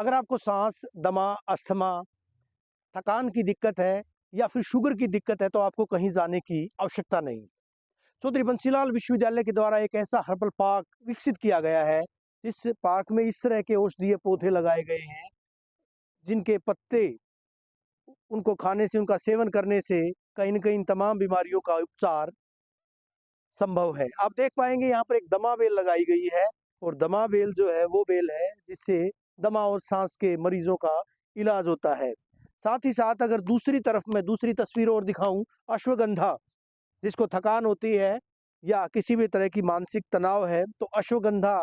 अगर आपको सांस, दमा, अस्थमा, थकान की दिक्कत है या फिर शुगर की दिक्कत है तो आपको कहीं जाने की आवश्यकता नहीं। चौधरी बंसीलाल विश्वविद्यालय के द्वारा एक ऐसा हर्बल पार्क विकसित किया गया है, जिस पार्क में इस तरह के औषधीय पौधे लगाए गए हैं, जिनके पत्ते उनको खाने से, उनका सेवन करने से कहीं न कहीं इन तमाम बीमारियों का उपचार संभव है। आप देख पाएँगे यहाँ पर एक दमा बेल लगाई गई है और दमा बेल जो है वो बेल है जिससे दमा और सांस के मरीजों का इलाज होता है। साथ ही साथ अगर दूसरी तरफ मैं दूसरी तस्वीर और दिखाऊँ, अश्वगंधा, जिसको थकान होती है या किसी भी तरह की मानसिक तनाव है तो अश्वगंधा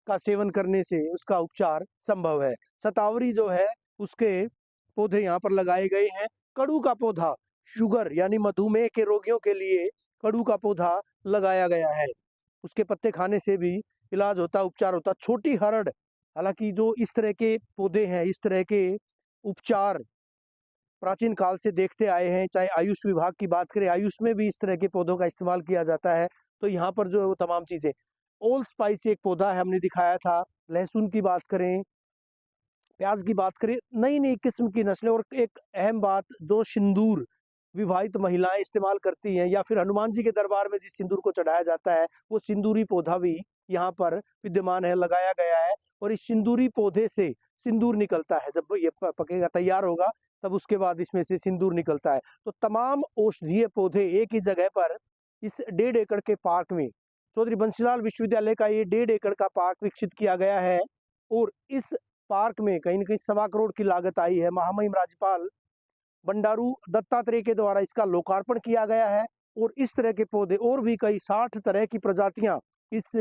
का सेवन करने से उसका उपचार संभव है। शतावरी जो है उसके पौधे यहाँ पर लगाए गए हैं। कड़ू का पौधा, शुगर यानी मधुमेह के रोगियों के लिए कड़ू का पौधा लगाया गया है। उसके पत्ते खाने से भी इलाज होता, उपचार होता। छोटी हरड़, हालाँकि जो इस तरह के पौधे हैं, इस तरह के उपचार प्राचीन काल से देखते आए हैं, चाहे आयुष विभाग की बात करें, आयुष में भी इस तरह के पौधों का इस्तेमाल किया जाता है। तो यहाँ पर जो है वो तमाम चीज़ें, ओल स्पाइस एक पौधा है, हमने दिखाया था। लहसुन की बात करें, प्याज की बात करें, नई-नई किस्म की नस्लें। और एक अहम बात, जो सिंदूर विवाहित महिलाएं इस्तेमाल करती हैं या फिर हनुमान जी के दरबार में जिस सिंदूर को चढ़ाया जाता है, वो सिंदूरी पौधा भी यहाँ पर विद्यमान है, लगाया गया है। और इस सिंदूरी पौधे से सिंदूर निकलता है। जब ये पकेगा, तैयार होगा, तब उसके बाद इसमें से सिंदूर निकलता है। तो तमाम औषधीय पौधे एक ही जगह पर इस 1.5 एकड़ के पार्क में, चौधरी बंसीलाल विश्वविद्यालय का ये 1.5 एकड़ का पार्क विकसित किया गया है। और इस पार्क में कहीं न कहीं 1.25 करोड़ की लागत आई है। महामहिम राज्यपाल बंडारू दत्तात्रेय के द्वारा इसका लोकार्पण किया गया है। और इस तरह के पौधे और भी कई 60 तरह की प्रजातियां इस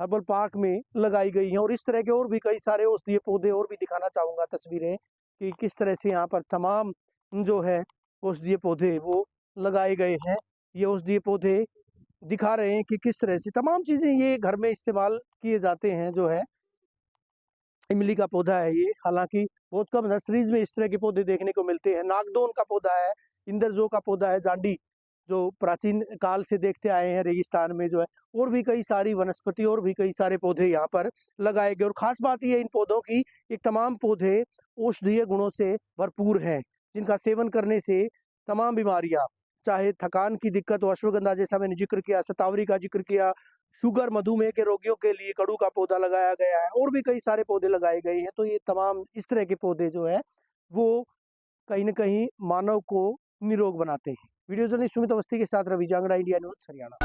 हर्बल पार्क में लगाई गई हैं। और इस तरह के और भी कई सारे औषधीय पौधे और भी दिखाना चाहूँगा तस्वीरें, कि किस तरह से यहाँ पर तमाम जो है औषधीय पौधे वो लगाए गए हैं। ये औषधीय पौधे दिखा रहे हैं कि किस तरह से तमाम चीज़ें ये घर में इस्तेमाल किए जाते हैं। जो है इमली का पौधा है ये, हालाँकि बहुत कम नर्सरीज़ में इस तरह के पौधे देखने को मिलते हैं। नागदोन का पौधा है, इंदरजो का पौधा है, जांडी, जो प्राचीन काल से देखते आए हैं रेगिस्तान में जो है। और भी कई सारी वनस्पति और भी कई सारे पौधे यहाँ पर लगाए गए। और ख़ास बात ये है इन पौधों की, ये तमाम पौधे औषधीय गुणों से भरपूर हैं, जिनका सेवन करने से तमाम बीमारियाँ, चाहे थकान की दिक्कत हो, अश्वगंधा जैसा मैंने ज़िक्र किया, शतावरी का ज़िक्र किया, शुगर, मधुमेह के रोगियों के लिए कड़ू का पौधा लगाया गया है, और भी कई सारे पौधे लगाए गए हैं। तो ये तमाम इस तरह के पौधे जो है वो कहीं न कहीं मानव को निरोग बनाते हैं। वीडियो जर्नलिस्ट सुमित अवस्थी के साथ रवि जांगड़ा, इंडिया न्यूज़, हरियाणा।